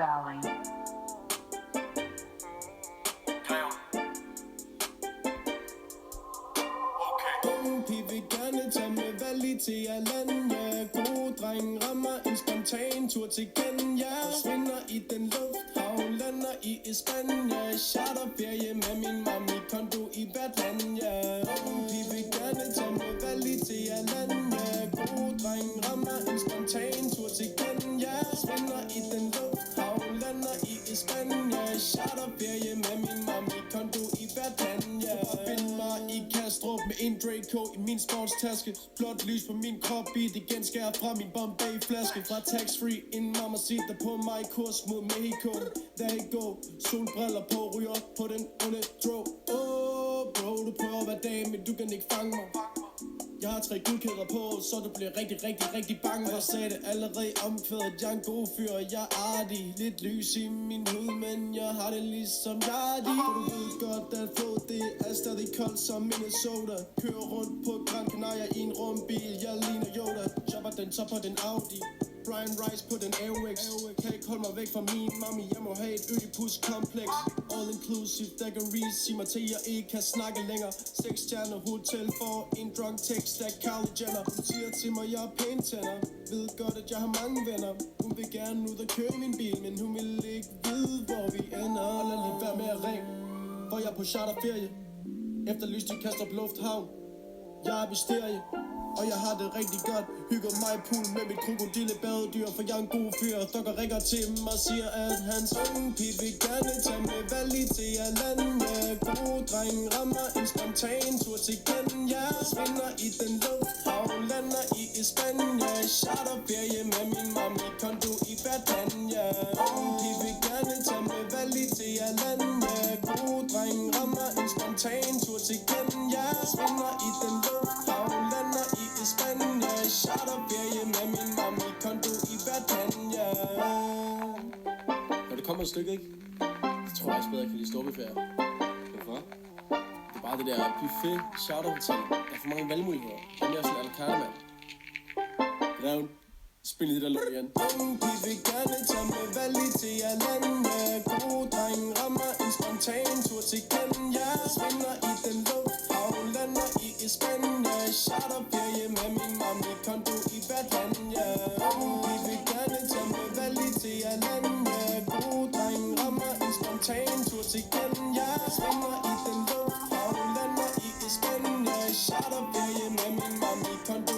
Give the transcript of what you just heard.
Valley. Unge pige vil gerne tage med Valley til Alanya. Gode drenge rammer en spontan tur til Kenya. Svinder i den lufthavn, lander i Espanja. Charterferie med min mami, kondo i hvert land, ja. Unge pige vil gerne tage med Valley til Alanya. Gode drenge rammer en spontan tur til Kenya. Svinder i den lufthavn, lander i Espanja. Charterferie med min mami, kondo i hvert land, ja. Find mig i Kastrup med en Draco i min sportstaske. Blåt lys på min krop, beat igen skærer fra min Bombay-flaske. Fra tax-free, en mamacita på mig, kurs mod Mexico. There you go, solbriller på, ryger på den onde dro. Oh bro, du prøver hver dag, men du kan ikke fange mig. Jeg har 3 guldkæder på, så du bliver rigtig bange. Jeg sagde det allerede omkvædet, jeg er en god fyr, jeg er artig. Lidt lys i min hud, men jeg har det ligesom Yardi. For du ved godt, at flod, det er stadig koldt som Minnesota. Kører rundt på Gran Canaria i en rumbil, jeg ligner Yoda. Chopper den top på den Audi, Brian Rice på den Airwax. Kan ikke holde mig væk fra min mami, jeg må have et Ødipus-kompleks. All inclusive, der kan sige mig til, jeg ikke kan snakke længere. 6 stjerner hotel for en drunk text af Kylie Jenner. Hun siger til mig, jeg er pænt tænder. Ved godt, at jeg har mange venner. Hun vil gerne ud og køre min bil, men hun vil ikke vide, hvor vi ender. Og lad lige være med at ringe, for jeg er på charterferie. Efterlyst i Kastrup Lufthavn, jeg er mysterie. Og jeg har det rigtig godt, hygger mig i pool med mit krokodillebadedyr. For jeg er en god fyr, Dokker ringer til mig og siger, at hans unge pige vil gerne tage med Valley til Alanya. Gode drenge rammer en spontan tur til Kenya. Svinder i den lufthavn, lander i Espanja. Charterferie med min mami, kondo i hvert land, ja. Unge pige vil gerne tage med Valley til Alanya. Gode drenge rammer en spontan tur til Kenya. Svinder i den lufthavn, lander i Espanja. Charterferie med min mami, kondo i hvert land, ja. Når det kommer et stykke, ikke? Så tror jeg også bedre, jeg kan lide storbyferie. Hvorfor? Det er bare det der buffet, charterhotel. Der er for mange valgmuligheder. Det er mere sådan en carte, mand. Greven, spil i det der lort igen. Unge pige vil gerne tage med Valley til Alanya. Gode drenge rammer en spontan tur til Kenya. Svinder i den lufthavn, lander i Espanja. Charterferie med min mami, kondo i hvert land, ja. Unge pige vil gerne tage med Valley til Alanya. Gode drenge rammer en spontan tur til Kenya. Svinder i den lufthavn, lander i Espanja. Charterferie med min mami, kondo